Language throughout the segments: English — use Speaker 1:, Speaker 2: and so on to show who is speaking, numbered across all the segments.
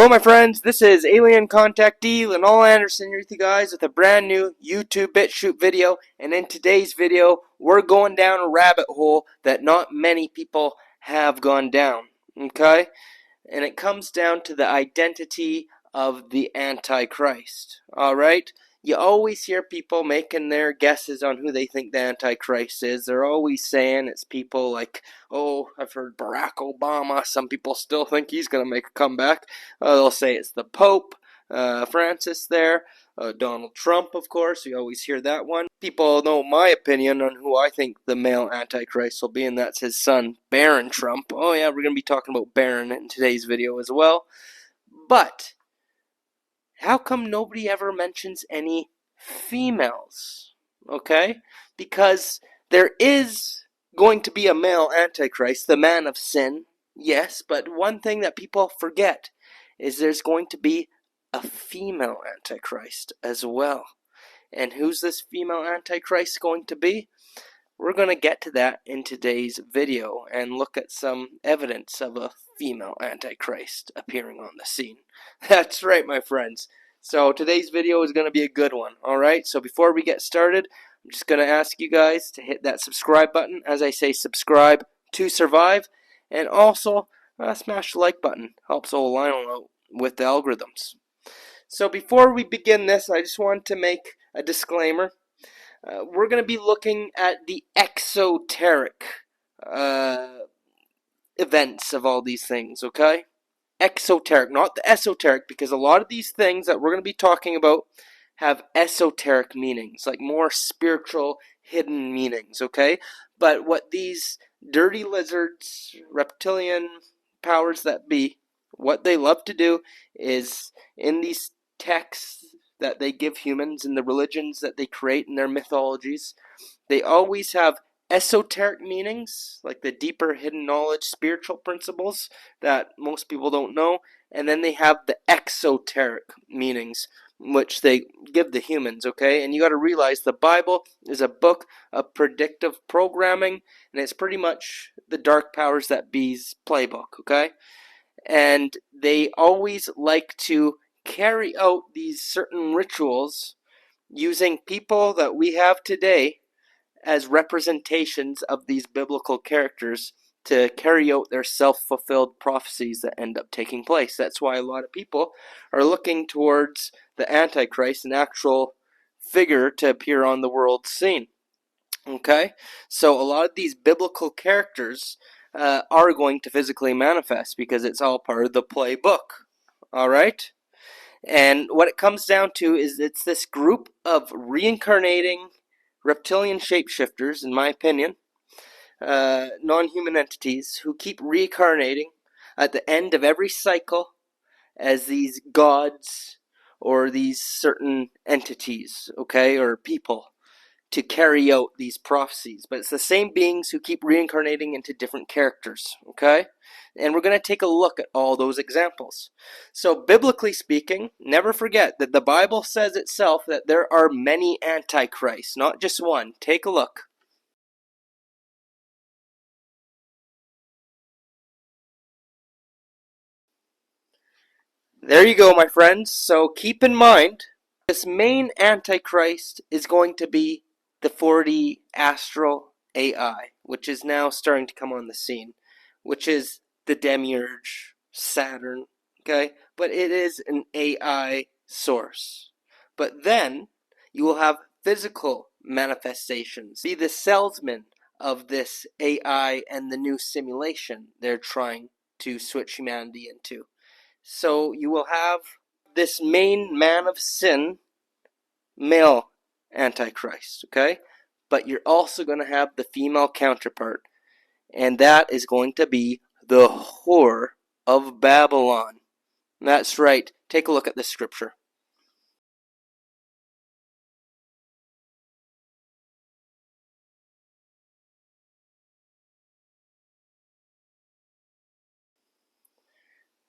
Speaker 1: Hello my friends, this is Alien Contactee Linol Anderson here with you guys with a brand new YouTube BitChute video, and in today's video we're going down a rabbit hole that not many people have gone down, okay? And it comes down to the identity of the Antichrist, alright? You always hear people making their guesses on who they think the Antichrist is. They're always saying it's people like, oh, I've heard Barack Obama. Some people still think he's going to make a comeback. They'll say it's the Pope, Francis there. Donald Trump, of course. You always hear that one. People know my opinion on who I think the male Antichrist will be, and that's his son, Barron Trump. Oh yeah, we're going to be talking about Barron in today's video as well. But how come nobody ever mentions any females? Okay? Because there is going to be a male Antichrist, the man of sin, yes, but one thing that people forget is there's going to be a female Antichrist as well. And who's this female Antichrist going to be? We're going to get to that in today's video and look at some evidence of a female Antichrist appearing on the scene. That's right, my friends. So today's video is going to be a good one, alright? So before we get started, I'm just going to ask you guys to hit that subscribe button. As I say, subscribe to survive. And also, smash the like button. Helps old Linol out with the algorithms. So before we begin this, I just want to make a disclaimer. We're going to be looking at the exoteric events of all these things, okay? Exoteric, not the esoteric, because a lot of these things that we're going to be talking about have esoteric meanings, like more spiritual, hidden meanings, okay? But what these dirty lizards, reptilian powers that be, what they love to do is in these texts that they give humans and the religions that they create in their mythologies, they always have esoteric meanings, like the deeper hidden knowledge, spiritual principles that most people don't know, and then they have the exoteric meanings, which they give the humans, okay? And you got to realize the Bible is a book of predictive programming, and it's pretty much the dark powers that be's playbook, okay? And they always like to carry out these certain rituals using people that we have today as representations of these biblical characters to carry out their self-fulfilled prophecies that end up taking place. That's why a lot of people are looking towards the Antichrist, an actual figure to appear on the world scene. Okay? So a lot of these biblical characters are going to physically manifest because it's all part of the playbook. Alright? And what it comes down to is it's this group of reincarnating reptilian shapeshifters, in my opinion, non-human entities who keep reincarnating at the end of every cycle as these gods or these certain entities, okay, or people, to carry out these prophecies. But it's the same beings who keep reincarnating into different characters, okay? And we're going to take a look at all those examples. So biblically speaking, never forget that the Bible says itself that there are many antichrists, not just one. Take a look. There you go, my friends. So keep in mind, this main antichrist is going to be the 4D astral AI, which is now starting to come on the scene, which is the demiurge, Saturn, okay? But it is an AI source. But then you will have physical manifestations. Be the salesman of this AI and the new simulation they're trying to switch humanity into. So you will have this main man of sin, male Antichrist, okay? But you're also going to have the female counterpart, and that is going to be the whore of Babylon. That's right. Take a look at this scripture.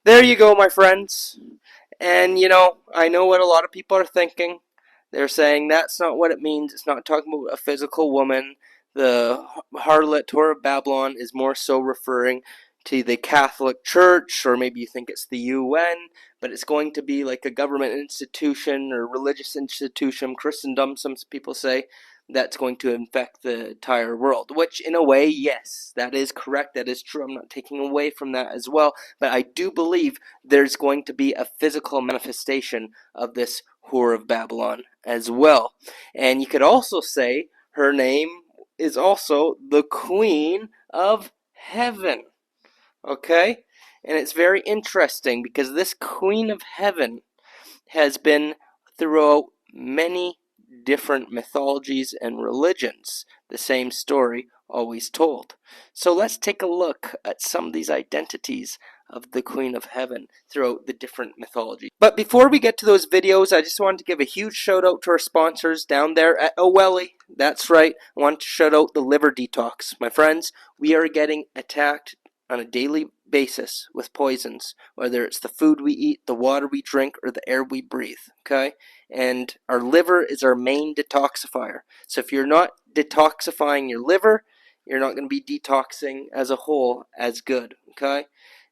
Speaker 1: There you go, my friends. And, you know, I know what a lot of people are thinking. They're saying that's not what it means. It's not talking about a physical woman. The harlot, whore of Babylon, is more so referring to the Catholic Church, or maybe you think it's the UN, but it's going to be like a government institution or religious institution, Christendom, some people say, that's going to infect the entire world. Which, in a way, yes, that is correct, that is true. I'm not taking away from that as well, but I do believe there's going to be a physical manifestation of this Whore of Babylon as well. And you could also say her name is also the Queen of Heaven. Okay? And it's very interesting because this Queen of Heaven has been throughout many different mythologies and religions. The same story always told. So let's take a look at some of these identities of the Queen of Heaven throughout the different mythologies. But before we get to those videos, I just wanted to give a huge shout out to our sponsors down there at OWELI. That's right, I want to shout out the liver detox. My friends, we are getting attacked on a daily basis with poisons, whether it's the food we eat, the water we drink, or the air we breathe, okay? And our liver is our main detoxifier. So if you're not detoxifying your liver, you're not going to be detoxing as a whole as good, okay?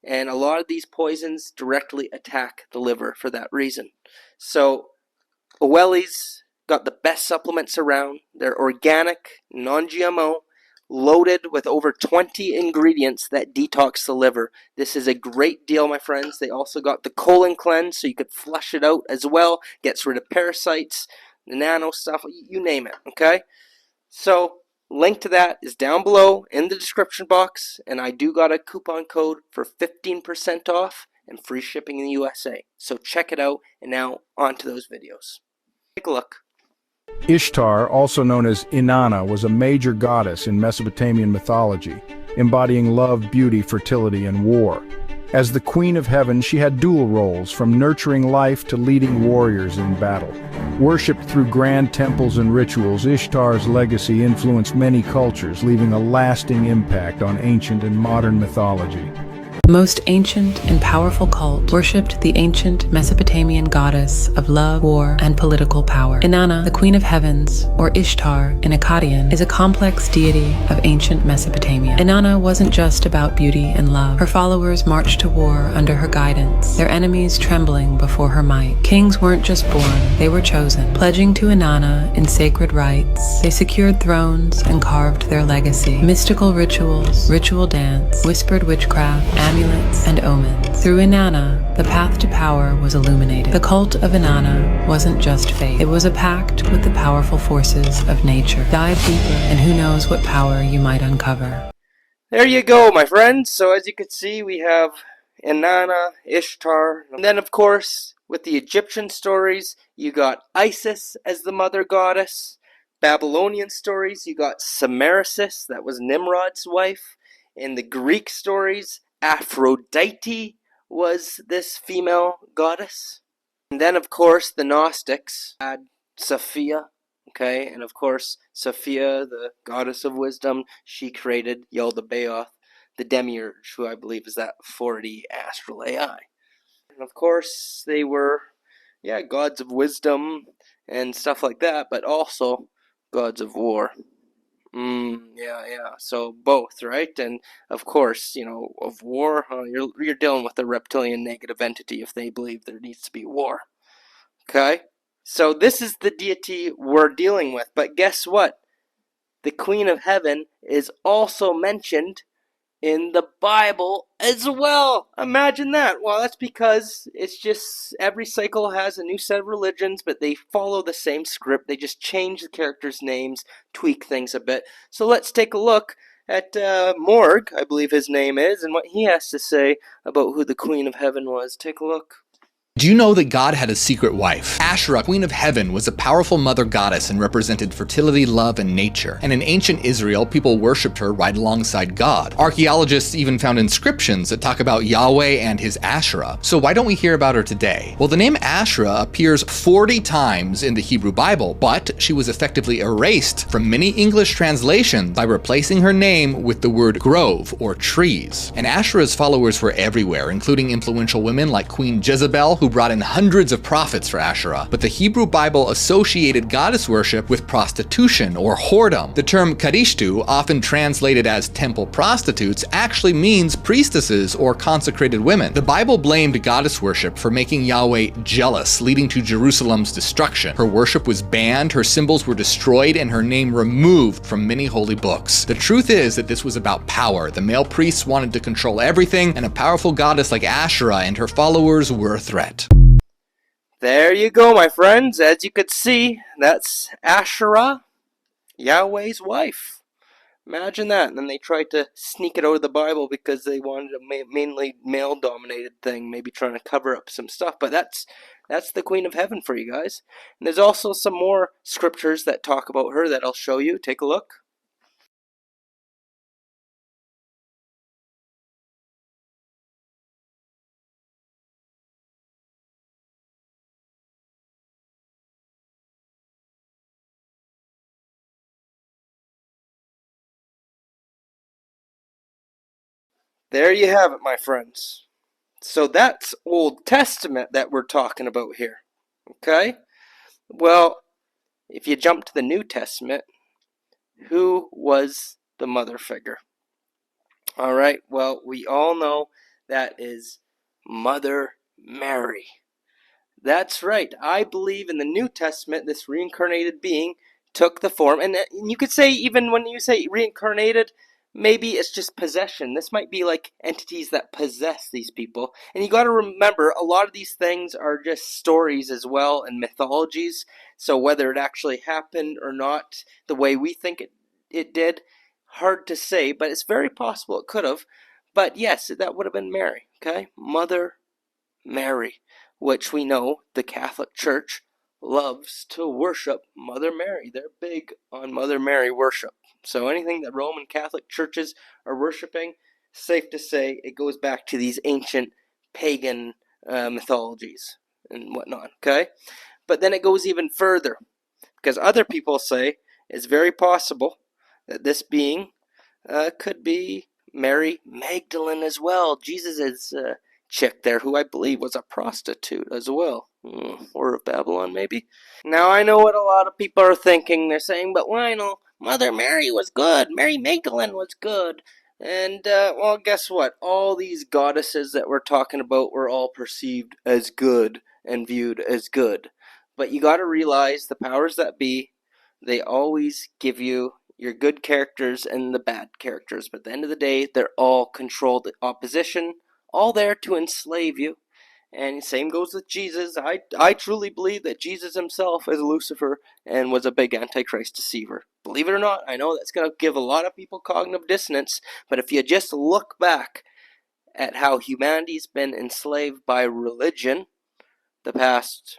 Speaker 1: And a lot of these poisons directly attack the liver for that reason. So OWELI's got the best supplements around. They're organic, non-GMO, loaded with over 20 ingredients that detox the liver. This is a great deal, my friends. They also got the colon cleanse, so you could flush it out as well. Gets rid of parasites, the nano stuff, you name it, okay? So link to that is down below in the description box, and I do got a coupon code for 15% off and free shipping in the USA. So check it out, and now on to those videos. Take a look.
Speaker 2: Ishtar, also known as Inanna, was a major goddess in Mesopotamian mythology, embodying love, beauty, fertility, and war. As the Queen of Heaven, she had dual roles, from nurturing life to leading warriors in battle. Worshipped through grand temples and rituals, Ishtar's legacy influenced many cultures, leaving a lasting impact on ancient and modern mythology.
Speaker 3: The most ancient and powerful cult worshipped the ancient Mesopotamian goddess of love, war, and political power. Inanna, the Queen of Heavens, or Ishtar in Akkadian, is a complex deity of ancient Mesopotamia. Inanna wasn't just about beauty and love. Her followers marched to war under her guidance, their enemies trembling before her might. Kings weren't just born, they were chosen. Pledging to Inanna in sacred rites, they secured thrones and carved their legacy. Mystical rituals, ritual dance, whispered witchcraft, amulets, and omens. Through Inanna, the path to power was illuminated. The cult of Inanna wasn't just faith. It was a pact with the powerful forces of nature. Dive deeper, and who knows what power you might uncover.
Speaker 1: There you go, my friends. So as you can see, we have Inanna, Ishtar, and then of course, with the Egyptian stories, you got Isis as the mother goddess. Babylonian stories, you got Semiramis, that was Nimrod's wife. In the Greek stories, Aphrodite was this female goddess. And then, of course, the Gnostics had Sophia, okay? And, of course, Sophia, the goddess of wisdom, she created Yaldabaoth, the demiurge, who I believe is that 4D astral AI. And, of course, they were, gods of wisdom and stuff like that, but also gods of war. So both, right? And of course, of war, you're dealing with a reptilian negative entity if they believe there needs to be war. Okay? So this is the deity we're dealing with. But guess what? The Queen of Heaven is also mentioned in the Bible as well. Imagine that. Well, that's because it's just every cycle has a new set of religions, but they follow the same script. They just change the characters' names, tweak things a bit. So let's take a look at Morg, I believe his name is, and what he has to say about who the Queen of Heaven was. Take a look.
Speaker 4: Do you know that God had a secret wife? Asherah, Queen of Heaven, was a powerful mother goddess and represented fertility, love, and nature. And in ancient Israel, people worshipped her right alongside God. Archaeologists even found inscriptions that talk about Yahweh and his Asherah. So why don't we hear about her today? Well, the name Asherah appears 40 times in the Hebrew Bible, but she was effectively erased from many English translations by replacing her name with the word grove or trees. And Asherah's followers were everywhere, including influential women like Queen Jezebel, who brought in hundreds of prophets for Asherah, but the Hebrew Bible associated goddess worship with prostitution or whoredom. The term kadishtu, often translated as temple prostitutes, actually means priestesses or consecrated women. The Bible blamed goddess worship for making Yahweh jealous, leading to Jerusalem's destruction. Her worship was banned, her symbols were destroyed, and her name removed from many holy books. The truth is that this was about power. The male priests wanted to control everything, and a powerful goddess like Asherah and her followers were a threat.
Speaker 1: There you go, my friends. As you could see, that's Asherah, Yahweh's wife. Imagine that. And then they tried to sneak it out of the Bible because they wanted a mainly male-dominated thing, maybe trying to cover up some stuff. But that's the Queen of Heaven for you guys. And there's also some more scriptures that talk about her that I'll show you. Take a look. There you have it, my friends. So that's Old Testament that we're talking about here. Okay? Well, if you jump to the New Testament, who was the mother figure? Alright, well, we all know that is Mother Mary. That's right. I believe in the New Testament, this reincarnated being took the form, and you could say, even when you say reincarnated, maybe it's just possession. This might be like entities that possess these people. And you got to remember, a lot of these things are just stories as well and mythologies. So whether it actually happened or not the way we think it did, hard to say, but it's very possible it could have. But yes, that would have been Mary, okay? Mother Mary, which we know the Catholic Church loves to worship Mother Mary. They're big on Mother Mary worship. So anything that Roman Catholic churches are worshiping, safe to say it goes back to these ancient pagan mythologies and whatnot, okay? But then it goes even further, because other people say it's very possible that this being could be Mary Magdalene as well. Jesus' chick there, who I believe was a prostitute as well. Or of Babylon, maybe. Now, I know what a lot of people are thinking. They're saying, but Lionel, Mother Mary was good. Mary Magdalene was good. And, well, guess what? All these goddesses that we're talking about were all perceived as good and viewed as good. But you gotta realize the powers that be, they always give you your good characters and the bad characters. But at the end of the day, they're all controlled opposition, all there to enslave you. And same goes with Jesus. I truly believe that Jesus himself is Lucifer and was a big Antichrist deceiver. Believe it or not, I know that's going to give a lot of people cognitive dissonance, but if you just look back at how humanity's been enslaved by religion the past,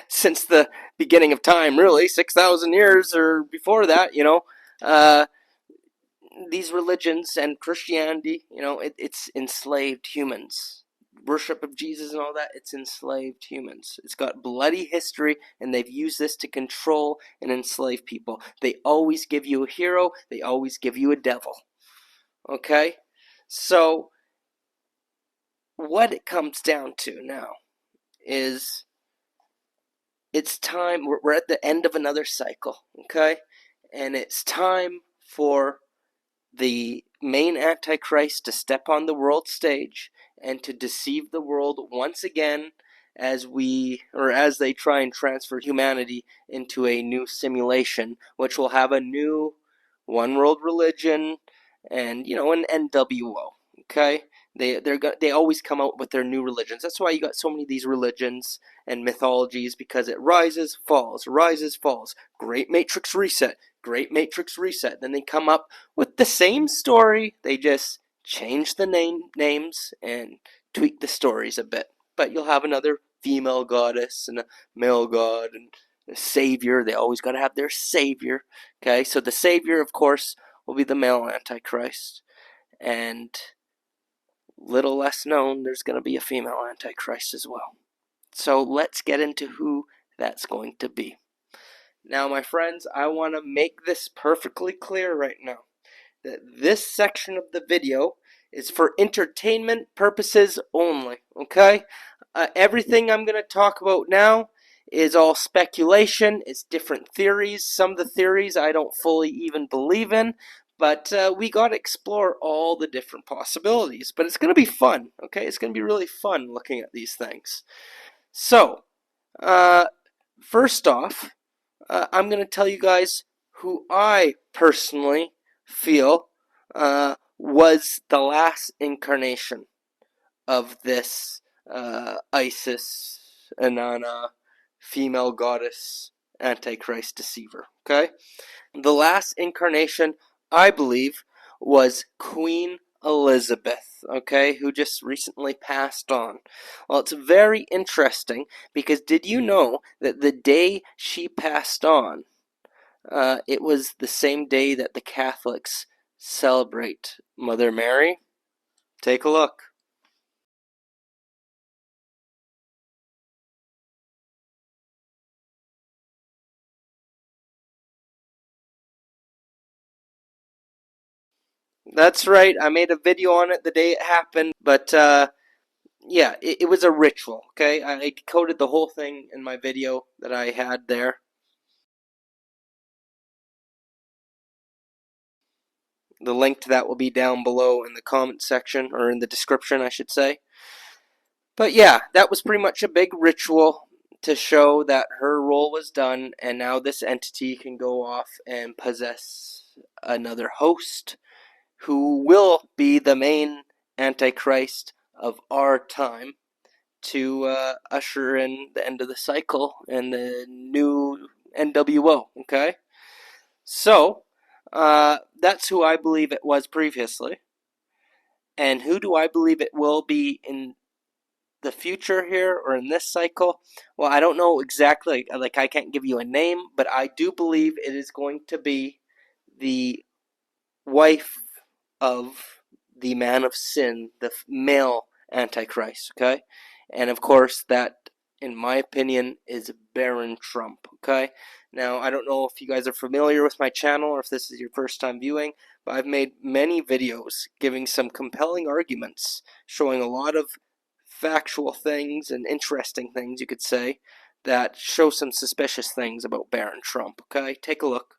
Speaker 1: since the beginning of time, really, 6,000 years or before that, these religions and Christianity, it's enslaved humans. Worship of Jesus and all that, it's enslaved humans. It's got bloody history, and they've used this to control and enslave people. They always give you a hero, they always give you a devil. Okay? So, what it comes down to now is it's time, we're at the end of another cycle, okay? And it's time for the main Antichrist to step on the world stage and to deceive the world once again as they try and transfer humanity into a new simulation, which will have a new one world religion and, an N.W.O, okay? They always come out with their new religions. That's why you got so many of these religions and mythologies, because it rises, falls, rises, falls. Great Matrix reset, great Matrix reset. Then they come up with the same story. They just change the names and tweak the stories a bit. But you'll have another female goddess and a male god and a savior. They always got to have their savior. Okay, so the savior, of course, will be the male Antichrist. And little less known, there's going to be a female Antichrist as well. So let's get into who that's going to be. Now, my friends, I want to make this perfectly clear right now, that this section of the video is for entertainment purposes only, okay? Everything I'm going to talk about now is all speculation. It's different theories. Some of the theories I don't fully even believe in, but we got to explore all the different possibilities. But it's going to be fun, okay? It's going to be really fun looking at these things. So, first off, I'm going to tell you guys who I personally feel was the last incarnation of this Isis, Inanna, female goddess, Antichrist, deceiver. Okay? The last incarnation, I believe, was Queen Elizabeth, okay, who just recently passed on. Well, it's very interesting because did you know that the day she passed on, it was the same day that the Catholics celebrate Mother Mary? Take a look. That's right, I made a video on it the day it happened, but yeah, it was a ritual, okay? I decoded the whole thing in my video that I had there. The link to that will be down below in the comment section, or in the description, I should say. But yeah, that was pretty much a big ritual to show that her role was done, and now this entity can go off and possess another host who will be the main Antichrist of our time to usher in the end of the cycle and the new N.W.O, okay? So, that's who I believe it was previously. And who do I believe it will be in the future here, or in this cycle? Well, I don't know exactly, like I can't give you a name, but I do believe it is going to be the wife of the man of sin, the male Antichrist, okay? And of course, that, in my opinion, is Baron Trump, okay? Now, I don't know if you guys are familiar with my channel or if this is your first time viewing, but I've made many videos giving some compelling arguments, showing a lot of factual things and interesting things, you could say, that show some suspicious things about Baron Trump, okay? Take a look.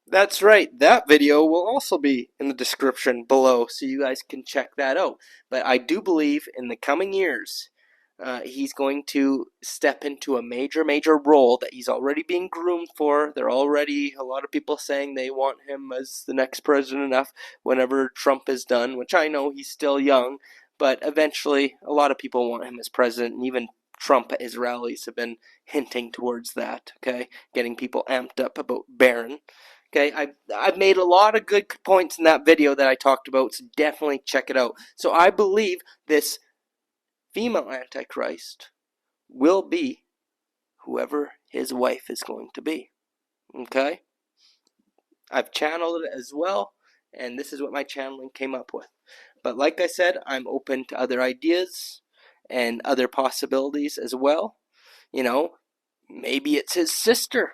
Speaker 1: That's right, that video will also be in the description below, so you guys can check that out. But I do believe in the coming years, he's going to step into a major role that he's already being groomed for. There are already a lot of people saying they want him as the next president enough whenever Trump is done, which I know he's still young, but eventually a lot of people want him as president, and even Trump at his rallies have been hinting towards that, okay? Getting people amped up about Barron. Okay, I've made a lot of good points in that video that I talked about, so definitely check it out. So I believe this female Antichrist will be whoever his wife is going to be. Okay? I've channeled it as well, and this is what my channeling came up with. But like I said, I'm open to other ideas and other possibilities as well. You know, maybe it's his sister.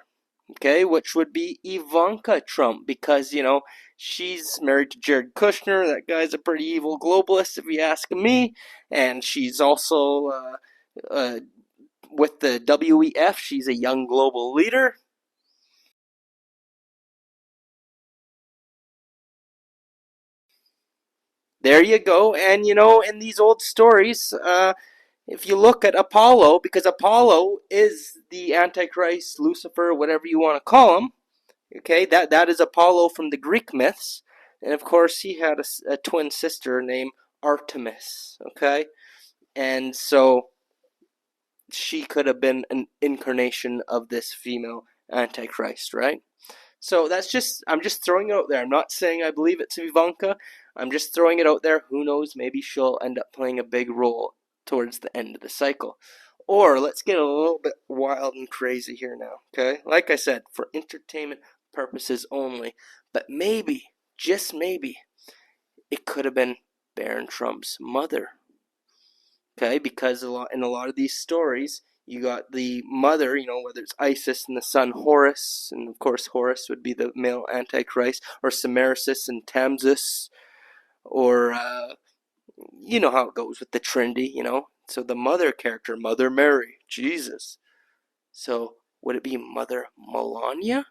Speaker 1: Okay, which would be Ivanka Trump, because, you know, she's married to Jared Kushner. That guy's a pretty evil globalist, if you ask me. And she's also with the WEF. She's a young global leader. There you go. And, you know, in these old stories, if you look at Apollo, because Apollo is the Antichrist, Lucifer, whatever you want to call him. Okay, that is Apollo from the Greek myths. And of course, he had a twin sister named Artemis. Okay, and so she could have been an incarnation of this female Antichrist, right? So I'm just throwing it out there. I'm not saying I believe it's Ivanka. I'm just throwing it out there. Who knows? Maybe she'll end up playing a big role towards the end of the cycle. Or let's get a little bit wild and crazy here now, okay? Like I said, for entertainment purposes only. But maybe, just maybe, it could have been Baron Trump's mother. Okay, because in a lot of these stories, you got the mother, you know, whether it's Isis and the son Horus, and of course Horus would be the male Antichrist, or Semiramis and Tamzus, or you know how it goes with the Trinity, you know. So the mother character, Mother Mary, Jesus. So would it be Mother Melania?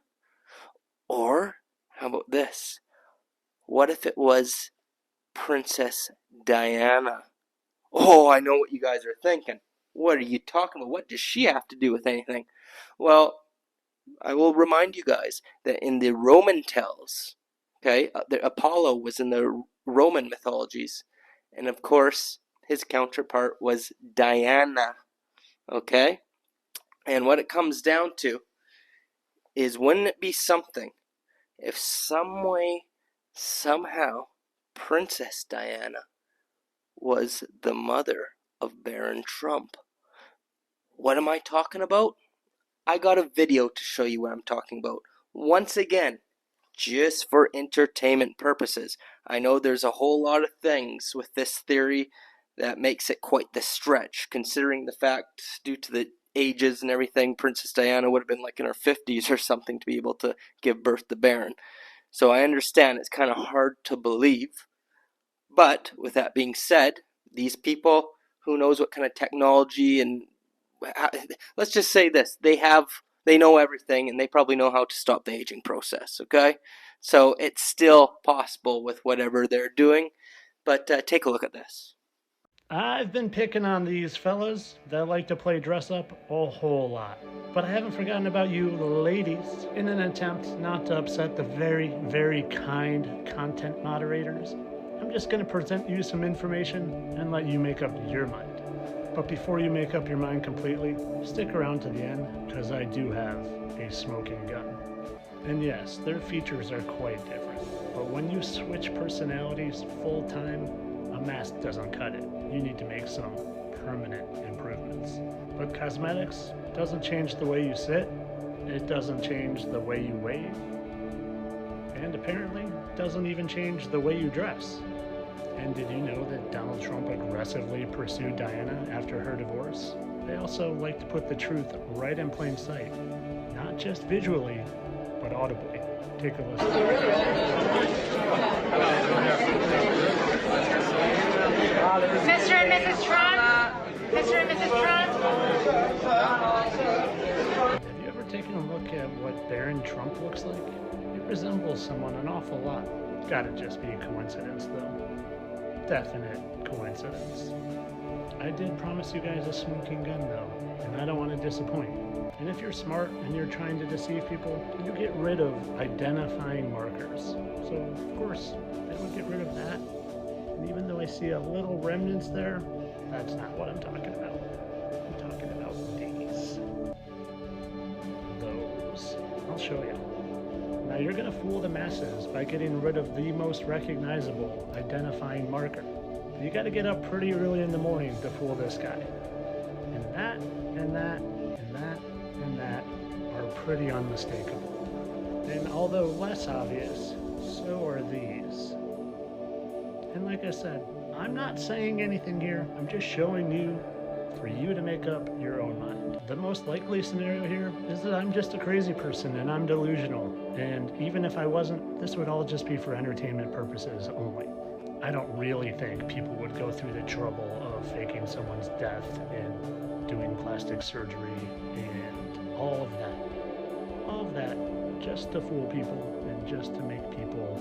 Speaker 1: Or how about this? What if it was Princess Diana? Oh, I know what you guys are thinking. What are you talking about? What does she have to do with anything? Well, I will remind you guys that in the Roman tales, okay, the Apollo was in the Roman mythologies, and of course, his counterpart was Diana, okay? And what it comes down to is, wouldn't it be something if some way, somehow, Princess Diana was the mother of Baron Trump? What am I talking about? I got a video to show you what I'm talking about. Once again, just for entertainment purposes. I know there's a whole lot of things with this theory that makes it quite the stretch, considering the fact, due to the ages and everything, Princess Diana would have been like in her 50s or something to be able to give birth to Baron. So I understand it's kind of hard to believe. But with that being said, these people, who knows what kind of technology, and let's just say this, they know everything, and they probably know how to stop the aging process, okay? So it's still possible with whatever they're doing, but take a look at this.
Speaker 5: I've been picking on these fellas that like to play dress up a whole lot. But I haven't forgotten about you ladies. In an attempt not to upset the very, very kind content moderators, I'm just going to present you some information and let you make up your mind. But before you make up your mind completely, stick around to the end, because I do have a smoking gun. And yes, their features are quite different. But when you switch personalities full time, a mask doesn't cut it. You need to make some permanent improvements. But cosmetics doesn't change the way you sit, it doesn't change the way you wave, and apparently doesn't even change the way you dress. And did you know that Donald Trump aggressively pursued Diana after her divorce? They also like to put the truth right in plain sight, not just visually, but audibly. Take a listen.
Speaker 6: Mr. and Mrs. Trump? Mr. and Mrs. Trump?
Speaker 5: Have you ever taken a look at what Baron Trump looks like? He resembles someone an awful lot. Gotta just be a coincidence, though. Definite coincidence. I did promise you guys a smoking gun, though, and I don't want to disappoint. And if you're smart and you're trying to deceive people, you get rid of identifying markers. So, of course, they would get rid of that. And even though I see a little remnants there, that's not what I'm talking about. I'm talking about these. Those. I'll show you. Now you're going to fool the masses by getting rid of the most recognizable identifying marker. You got to get up pretty early in the morning to fool this guy. And that, and that, and that, and that are pretty unmistakable. And although less obvious, so are these. And like I said, I'm not saying anything here, I'm just showing you for you to make up your own mind. The most likely scenario here is that I'm just a crazy person and I'm delusional. And even if I wasn't, this would all just be for entertainment purposes only. I don't really think people would go through the trouble of faking someone's death and doing plastic surgery and all of that just to fool people and just to make people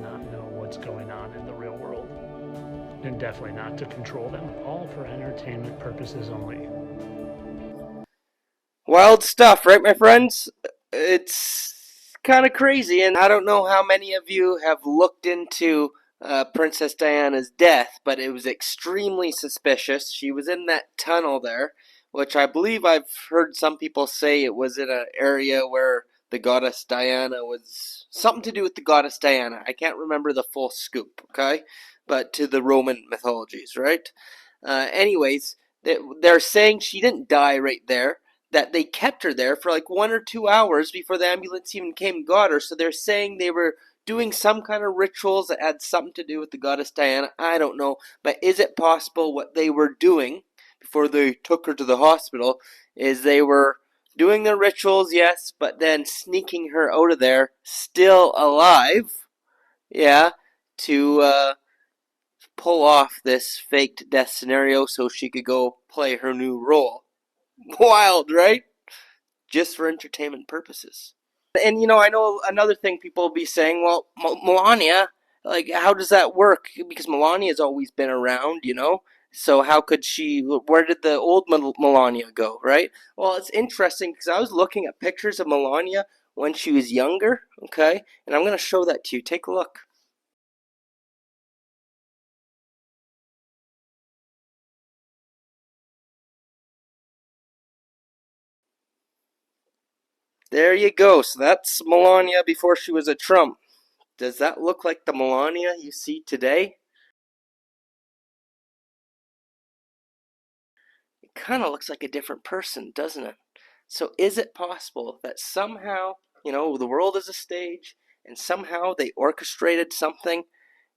Speaker 5: not know what's going on in the real world. And definitely not to control them, all for entertainment purposes only.
Speaker 1: Wild stuff, right, my friends? It's kind of crazy, and I don't know how many of you have looked into Princess Diana's death, but it was extremely suspicious. She was in that tunnel there, which I believe I've heard some people say it was in an area where the goddess Diana was something to do with the goddess Diana. I can't remember the full scoop, okay? But to the Roman mythologies, right? Anyways, they're saying she didn't die right there, that they kept her there for like 1 or 2 hours before the ambulance even came and got her. So they're saying they were doing some kind of rituals that had something to do with the goddess Diana. I don't know. But is it possible what they were doing before they took her to the hospital is they were doing their rituals, yes, but then sneaking her out of there, still alive, yeah, to pull off this faked death scenario so she could go play her new role. Wild, right? Just for entertainment purposes. And, I know another thing people will be saying, well, Melania, like, how does that work? Because Melania's always been around, So how could where did the old Melania go, right? Well, it's interesting because I was looking at pictures of Melania when she was younger, okay? And I'm going to show that to you. Take a look. There you go. So that's Melania before she was a Trump. Does that look like the Melania you see today? It kind of looks like a different person, doesn't it? So is it possible that somehow, the world is a stage and somehow they orchestrated something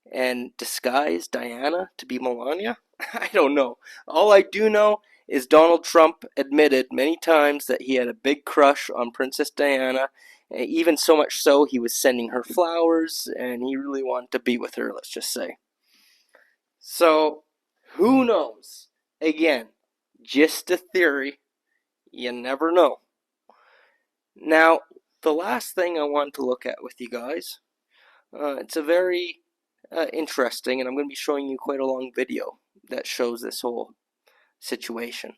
Speaker 1: and disguised Diana to be Melania? I don't know. All I do know is Donald Trump admitted many times that he had a big crush on Princess Diana, even so much so he was sending her flowers and he really wanted to be with her, let's just say. So, who knows? Again, just a theory. You never know. Now, the last thing I want to look at with you guys, it's a very interesting, and I'm going to be showing you quite a long video that shows this whole situation.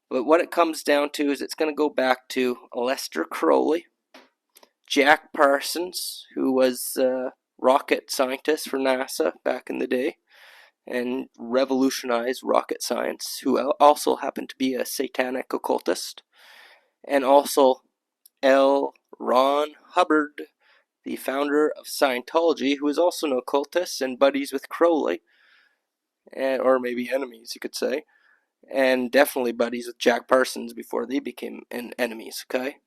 Speaker 1: But what it comes down to is it's going to go back to Lester Crowley, Jack Parsons, who was a rocket scientist for NASA back in the day, and revolutionized rocket science, who also happened to be a satanic occultist, and also L. Ron Hubbard, the founder of Scientology, who is also an occultist and buddies with Crowley, or maybe enemies, you could say, and definitely buddies with Jack Parsons before they became enemies, okay?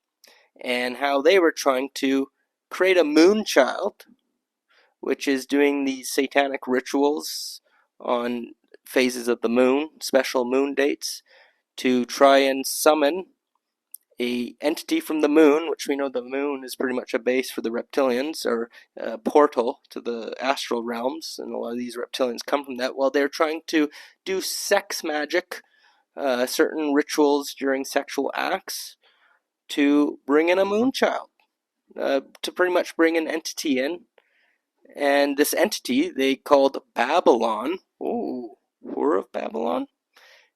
Speaker 1: And how they were trying to create a moonchild, which is doing these satanic rituals on phases of the moon, special moon dates, to try and summon a entity from the moon, which we know the moon is pretty much a base for the reptilians, or a portal to the astral realms, and a lot of these reptilians come from that. Well, they're trying to do sex magic, certain rituals during sexual acts, to bring in a moonchild, to pretty much bring an entity in. And this entity they called Babylon. Ooh, Whore of Babylon.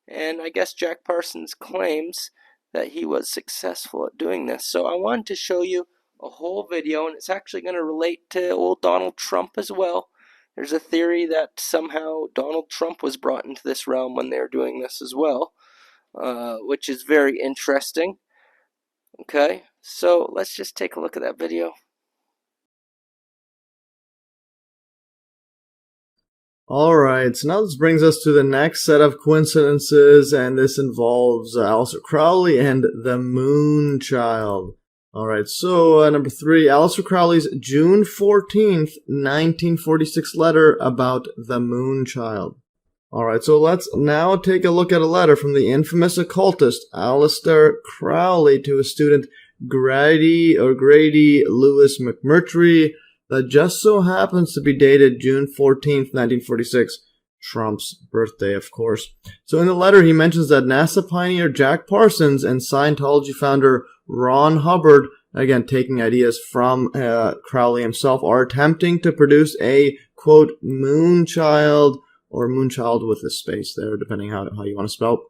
Speaker 1: And I guess Jack Parsons claims that he was successful at doing this. So I wanted to show you a whole video, and it's actually going to relate to old Donald Trump as well. There's a theory that somehow Donald Trump was brought into this realm when they were doing this as well, which is very interesting. Okay, so let's just take a look at that video.
Speaker 7: Alright, so now this brings us to the next set of coincidences, and this involves Aleister Crowley and the Moonchild. Alright, so number 3, Aleister Crowley's June 14th, 1946 letter about the Moonchild. Alright, so let's now take a look at a letter from the infamous occultist Aleister Crowley to his student Grady Lewis McMurtry, that just so happens to be dated June 14th, 1946, Trump's birthday, of course. So in the letter, he mentions that NASA pioneer Jack Parsons and Scientology founder Ron Hubbard, again taking ideas from Crowley himself, are attempting to produce a, quote, moonchild, or moonchild with a space there, depending how you want to spell it.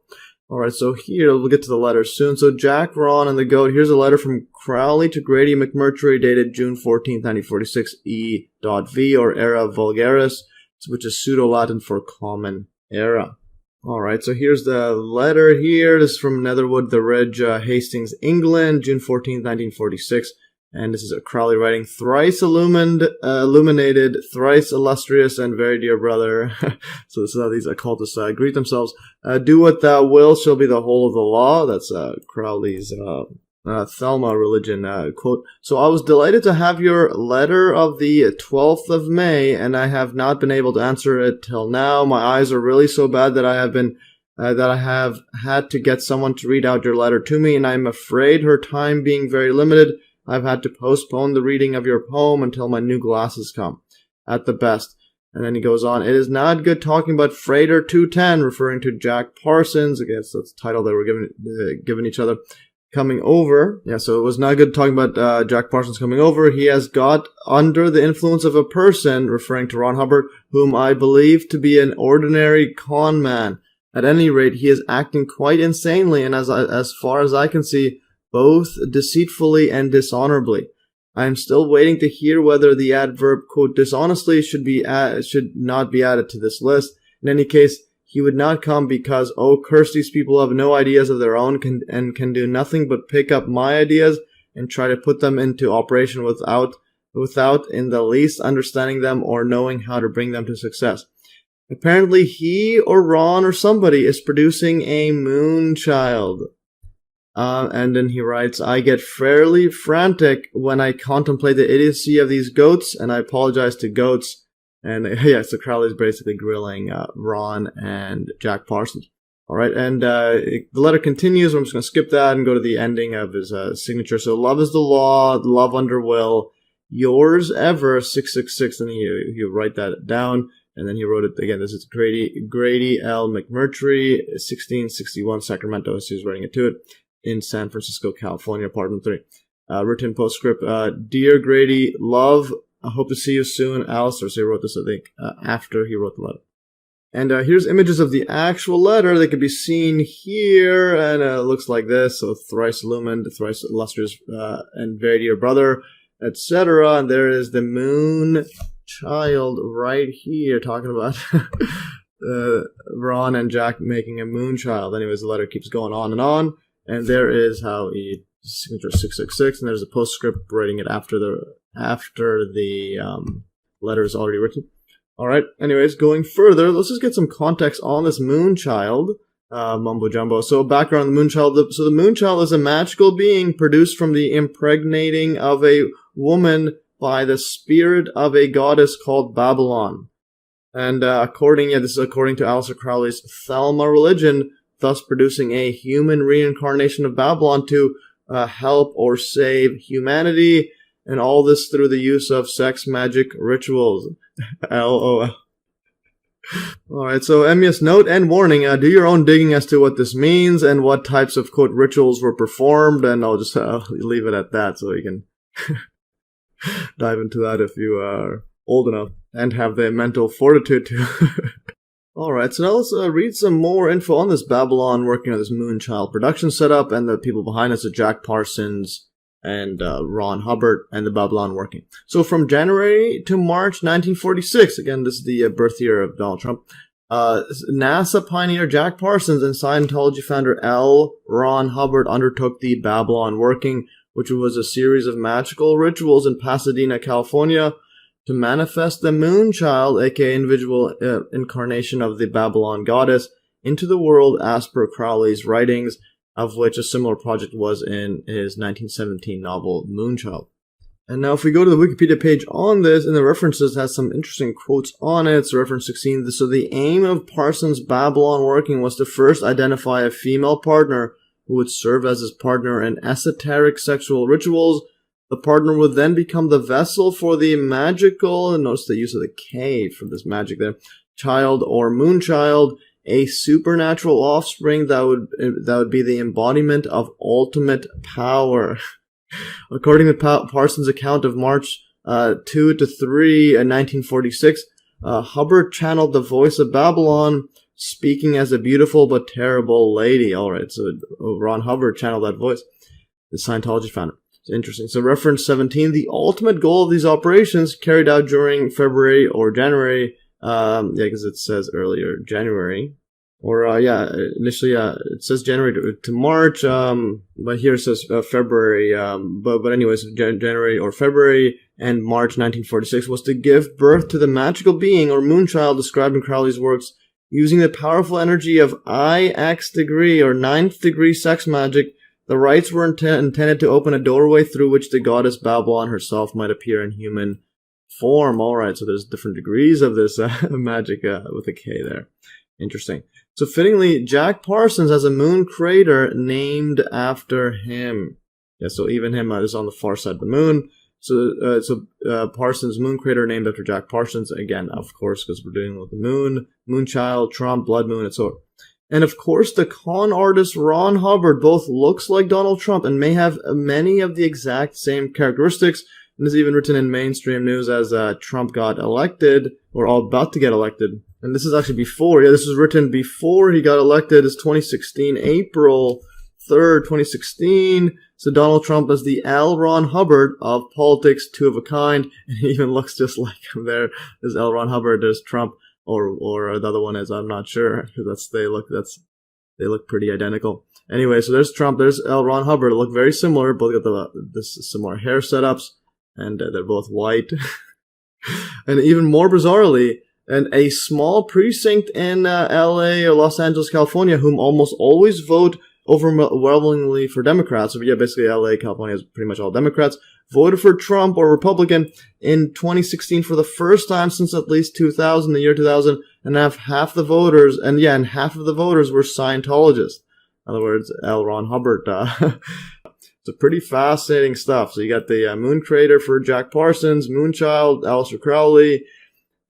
Speaker 7: Alright, so here, we'll get to the letters soon. So Jack, Ron, and the Goat. Here's a letter from Crowley to Grady McMurtry dated June 14, 1946, E.V, or Era Vulgaris, which is pseudo-Latin for Common Era. Alright, so here's the letter here. This is from Netherwood, the Reg, Hastings, England, June 14, 1946. And this is Crowley writing, thrice illuminated, thrice illustrious, and very dear brother. So this is how these occultists greet themselves. Do what thou wilt shall be the whole of the law. That's Crowley's Thelma religion quote. So I was delighted to have your letter of the 12th of May, and I have not been able to answer it till now. My eyes are really so bad that I have had to get someone to read out your letter to me, and I'm afraid, her time being very limited, I've had to postpone the reading of your poem until my new glasses come, at the best. And then he goes on, it is not good talking about Freighter 210, referring to Jack Parsons. I guess that's the title they were giving each other. Coming over. Yeah, so it was not good talking about Jack Parsons coming over. He has got under the influence of a person, referring to Ron Hubbard, whom I believe to be an ordinary con man. At any rate, he is acting quite insanely, and as far as I can see, both deceitfully and dishonorably. I am still waiting to hear whether the adverb, quote, dishonestly should not be added to this list. In any case, he would not come because, oh, curse, these people have no ideas of their own and can do nothing but pick up my ideas and try to put them into operation without in the least understanding them or knowing how to bring them to success. Apparently, he or Ron or somebody is producing a moonchild. And then he writes, I get fairly frantic when I contemplate the idiocy of these goats, and I apologize to goats. And yeah, so Crowley's basically grilling Ron and Jack Parsons. All right, and the letter continues. I'm just going to skip that and go to the ending of his signature. So, love is the law, love under will, yours ever, 666. And you write that down. And then he wrote it again. This is Grady L. McMurtry, 1661 Sacramento. So he's writing it to it. In San Francisco, California, apartment 3. Written postscript, Dear Grady, love, I hope to see you soon, Alistair. So he wrote this, I think, after he wrote the letter. And here's images of the actual letter. They can be seen here, and it looks like this. So thrice illumined, thrice illustrious, and very dear brother, etc. And there is the moon child right here, talking about Ron and Jack making a moon child. Anyways, the letter keeps going on and on. And there is how he signature 666, and there's a postscript writing it after the letter is already written. All right. Anyways, going further, let's just get some context on this moonchild, mumbo jumbo. So, background on the moonchild. So, the moonchild is a magical being produced from the impregnating of a woman by the spirit of a goddess called Babylon. And this is according to Aleister Crowley's Thelma religion, thus producing a human reincarnation of Babylon to help or save humanity, and all this through the use of sex magic rituals. LOL. Alright, so Emmius, note and warning, do your own digging as to what this means and what types of, quote, rituals were performed, and I'll just leave it at that so you can dive into that if you are old enough and have the mental fortitude to. Alright, so now let's read some more info on this Babylon working on this Moonchild production setup and the people behind us, Jack Parsons and Ron Hubbard and the Babylon working. So from January to March 1946, again, this is the birth year of Donald Trump, NASA pioneer Jack Parsons and Scientology founder L. Ron Hubbard undertook the Babylon working, which was a series of magical rituals in Pasadena, California, to manifest the Moonchild, aka individual incarnation of the Babylon goddess, into the world as per Crowley's writings, of which a similar project was in his 1917 novel Moonchild. And now if we go to the Wikipedia page on this, in the references, it has some interesting quotes on it. So reference 16, so the aim of Parsons' Babylon working was to first identify a female partner who would serve as his partner in esoteric sexual rituals. The partner would then become the vessel for the magical, and notice the use of the K for this magic there, child or moonchild, a supernatural offspring that would be the embodiment of ultimate power. According to Parsons' account of March 2 to 3 in 1946, Hubbard channeled the voice of Babylon, speaking as a beautiful but terrible lady. Alright, so Ron Hubbard channeled that voice, the Scientology founder. It's interesting. So reference 17, the ultimate goal of these operations carried out during February or January, because it says earlier January, or initially it says January to March, but here it says February, but anyways, January or February and March 1946 was to give birth to the magical being or moonchild described in Crowley's works using the powerful energy of IX degree or 9th degree sex magic. The rites were intended to open a doorway through which the goddess Babylon herself might appear in human form. Alright, so there's different degrees of this magic with a K there. Interesting. So fittingly, Jack Parsons has a moon crater named after him. Yeah, so even him is on the far side of the moon. Parsons moon crater named after Jack Parsons, again, of course, because we're dealing with the moon, moonchild, Trump, blood moon, and so on. And of course, the con artist Ron Hubbard both looks like Donald Trump and may have many of the exact same characteristics. And is even written in mainstream news as Trump got elected, or all about to get elected. And this is actually before. Yeah, this was written before he got elected. It's 2016, April 3rd, 2016. So Donald Trump is the L. Ron Hubbard of politics, two of a kind. And he even looks just like him there. There's L. Ron Hubbard, there's Trump. Or the other one is, I'm not sure. They look pretty identical. Anyway, so there's Trump, there's L. Ron Hubbard. They look very similar. Both got this similar hair setups, and they're both white. And even more bizarrely, and a small precinct in LA or Los Angeles, California, whom almost always vote overwhelmingly for Democrats. So yeah, basically LA, California is pretty much all Democrats. Voted for Trump or Republican in 2016 for the first time since at least 2000, the year 2000, and half the voters, and half of the voters were Scientologists. In other words, L. Ron Hubbard. It's pretty fascinating stuff. So you got the moon crater for Jack Parsons, Moonchild, Aleister Crowley,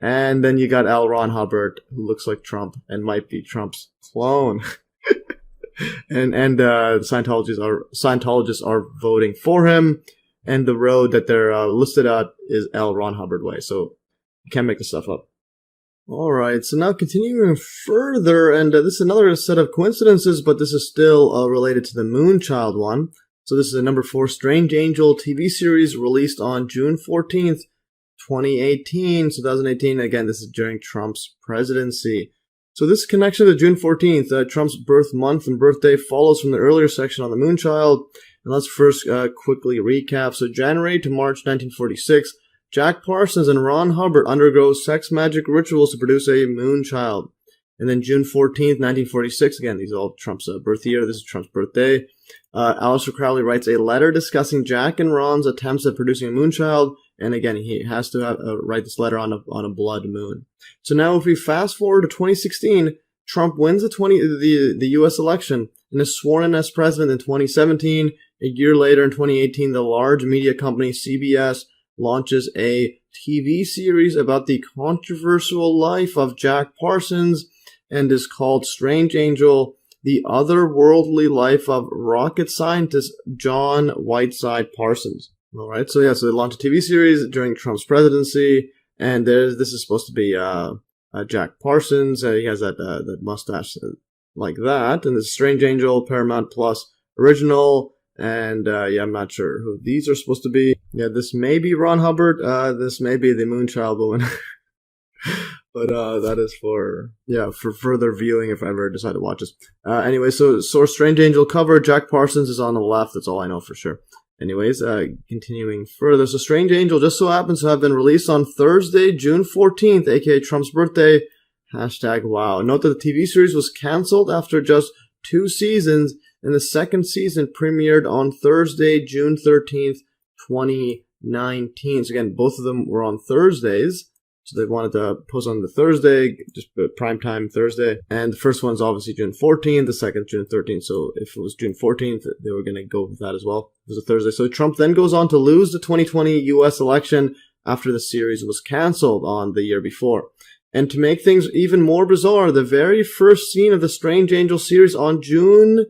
Speaker 7: and then you got L. Ron Hubbard, who looks like Trump and might be Trump's clone. and Scientologists are voting for him. And the road that they're listed at is L. Ron Hubbard way. So you can't make this stuff up. Alright, so now continuing further, and this is another set of coincidences, but this is still related to the Moonchild one. So this is a number 4 Strange Angel TV series released on June 14th, 2018. Again, this is during Trump's presidency. So this connection to June 14th, Trump's birth month and birthday, follows from the earlier section on the Moonchild. And let's first quickly recap. So January to March 1946, Jack Parsons and Ron Hubbard undergo sex magic rituals to produce a moonchild. And then June 14th, 1946, again, these are all Trump's birth year. This is Trump's birthday. Aleister Crowley writes a letter discussing Jack and Ron's attempts at producing a moonchild. And again, he has to write this letter on a blood moon. So now if we fast forward to 2016, Trump wins the U.S. election and is sworn in as president in 2017. A year later, in 2018, the large media company CBS launches a TV series about the controversial life of Jack Parsons and is called Strange Angel, the otherworldly life of rocket scientist John Whiteside Parsons. All right, so they launched a TV series during Trump's presidency, and this is supposed to be Jack Parsons. He has that mustache like that, and it's Strange Angel, Paramount Plus original. And I'm not sure who these are supposed to be. Yeah, this may be Ron Hubbard. This may be the Moonchild woman. But that is for further viewing if I ever decide to watch this. Anyway, so Strange Angel cover. Jack Parsons is on the left. That's all I know for sure. Anyways, continuing further. So Strange Angel just so happens to have been released on Thursday, June 14th, aka Trump's birthday. #wow. Note that the TV series was cancelled after just 2 seasons, and the second season premiered on Thursday, June 13th, 2019. So again, both of them were on Thursdays. So they wanted to post on the Thursday, just primetime Thursday. And the first one's obviously June 14th, the second June 13th. So if it was June 14th, they were going to go with that as well. It was a Thursday. So Trump then goes on to lose the 2020 U.S. election after the series was canceled on the year before. And to make things even more bizarre, the very first scene of the Strange Angel series on June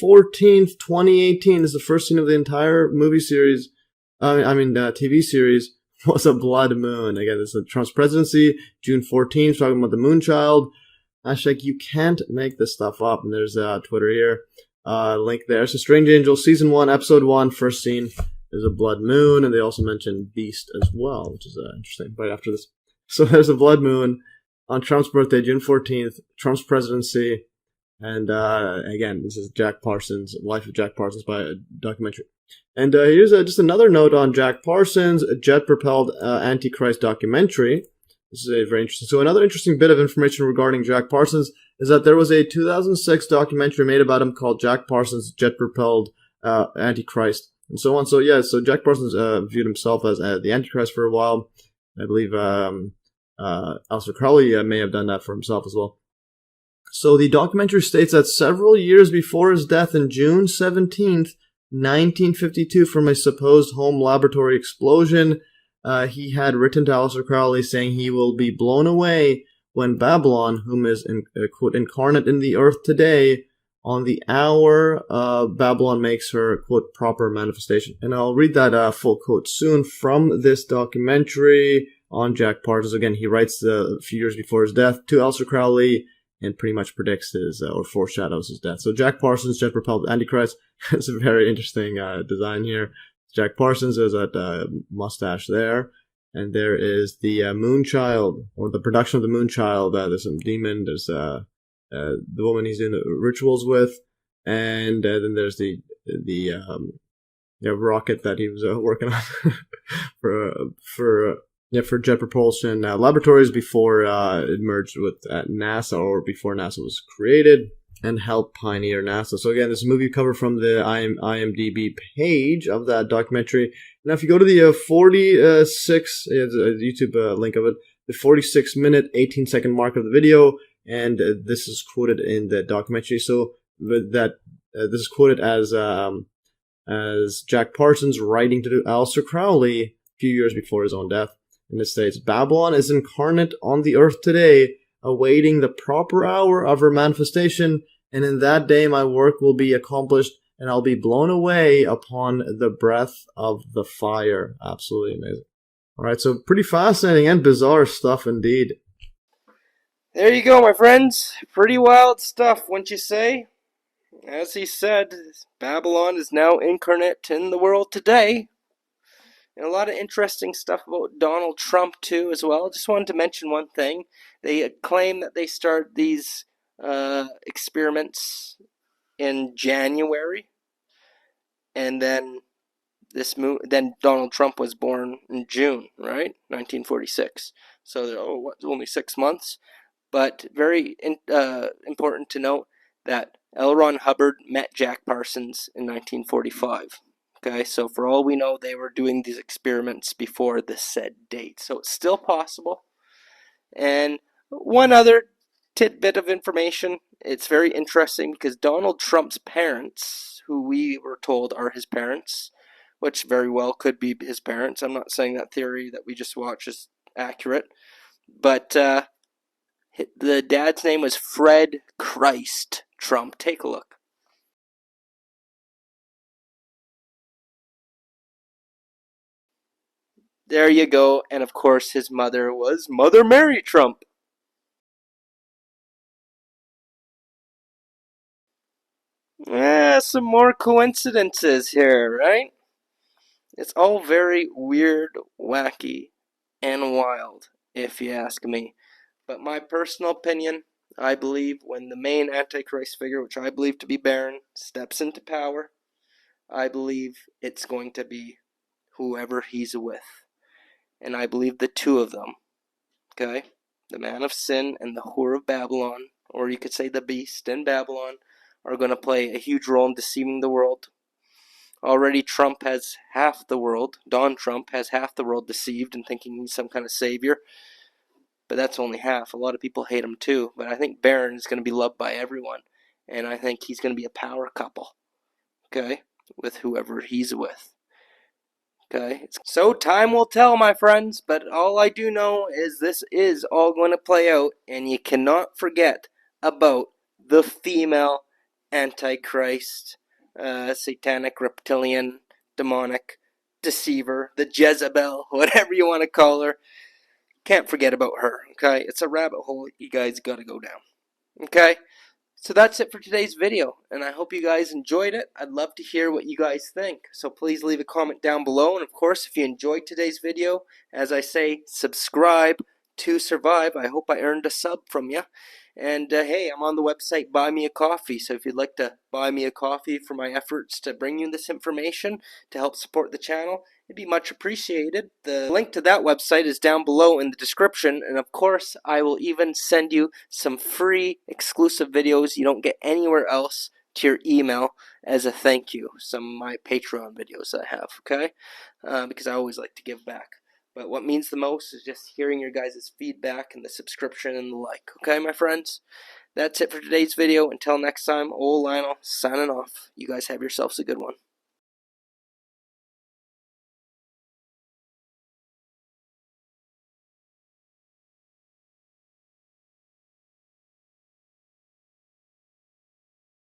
Speaker 7: 14th, 2018 is the first scene of the entire movie series, TV series, was a blood moon. Again, this is Trump's presidency, June 14th, talking about the Moonchild. Hashtag, you can't make this stuff up. And there's Twitter here, link there. So Strange Angel, Season 1, Episode 1, first scene, there's a blood moon, and they also mention Beast as well, which is interesting, right after this. So there's a blood moon on Trump's birthday, June 14th, Trump's presidency. And again, this is Jack Parsons, Life of Jack Parsons by a documentary. And here's just another note on Jack Parsons, a jet-propelled Antichrist documentary. This is very interesting. So another interesting bit of information regarding Jack Parsons is that there was a 2006 documentary made about him called Jack Parsons, Jet-Propelled Antichrist, and so on. So yeah, so Jack Parsons viewed himself as the Antichrist for a while. I believe Aleister Crowley may have done that for himself as well. So the documentary states that several years before his death in June 17th, 1952, from a supposed home laboratory explosion. He had written to Aleister Crowley saying he will be blown away when Babylon, whom is quote, incarnate in the earth today, on the hour Babylon makes her, quote, proper manifestation. And I'll read that full quote soon from this documentary on Jack Parsons. Again, he writes a few years before his death to Aleister Crowley and pretty much predicts his, or foreshadows his death. So Jack Parsons, jet-propelled Antichrist. It's a very interesting design here. Jack Parsons is that mustache there. And there is the moonchild, or the production of the moonchild. There's some demon, there's the woman he's doing rituals with, and then there's the rocket that he was working on for jet propulsion laboratories before it merged with NASA, or before NASA was created, and helped pioneer NASA. So again, this is a movie cover from the IMDb page of that documentary. Now, if you go to the 46 YouTube link of it, the 46-minute, 18-second mark of the video. And this is quoted in the documentary. So that this is quoted as Jack Parsons writing to Aleister Crowley a few years before his own death. And it states, Babylon is incarnate on the earth today, awaiting the proper hour of her manifestation. And in that day my work will be accomplished, and I'll be blown away upon the breath of the fire. Absolutely amazing. All right, so pretty fascinating and bizarre stuff indeed.
Speaker 1: There you go, my friends. Pretty wild stuff, wouldn't you say? As he said, Babylon is now incarnate in the world today. And a lot of interesting stuff about Donald Trump, too, as well. Just wanted to mention one thing. They claim that they started these experiments in January. And then then Donald Trump was born in June, right? 1946. So, only 6 months? But very important to note that L. Ron Hubbard met Jack Parsons in 1945. Okay, so for all we know, they were doing these experiments before the said date. So it's still possible. And one other tidbit of information, it's very interesting because Donald Trump's parents, who we were told are his parents, which very well could be his parents. I'm not saying that theory that we just watched is accurate. But the dad's name was Fred Christ Trump. Take a look. There you go. And of course, his mother was Mother Mary Trump. Some more coincidences here, right? It's all very weird, wacky, and wild, if you ask me. But my personal opinion, I believe when the main Antichrist figure, which I believe to be Baron, steps into power, I believe it's going to be whoever he's with. And I believe the two of them, okay? The man of sin and the whore of Babylon, or you could say the beast in Babylon, are going to play a huge role in deceiving the world. Already Trump has half the world, Don Trump has half the world deceived and thinking he's some kind of savior. But that's only half. A lot of people hate him too. But I think Baron is going to be loved by everyone. And I think he's going to be a power couple. Okay? With whoever he's with. Okay? So time will tell, my friends. But all I do know is this is all going to play out. And you cannot forget about the female Antichrist, satanic, reptilian, demonic, deceiver, the Jezebel, whatever you want to call her. Can't forget about her, okay? It's a rabbit hole you guys gotta go down, okay? So that's it for today's video, and I hope you guys enjoyed it. I'd love to hear what you guys think, so please leave a comment down below. And of course, if you enjoyed today's video, as I say, subscribe to survive. I hope I earned a sub from you. And hey, I'm on the website Buy Me a Coffee, so if you'd like to buy me a coffee for my efforts to bring you this information to help support the channel, it'd be much appreciated. The link to that website is down below in the description, and of course, I will even send you some free exclusive videos you don't get anywhere else to your email as a thank you. Some of my Patreon videos I have, okay? Because I always like to give back. But what means the most is just hearing your guys' feedback and the subscription and the like. Okay, my friends? That's it for today's video. Until next time, old Linol signing off. You guys have yourselves a good one.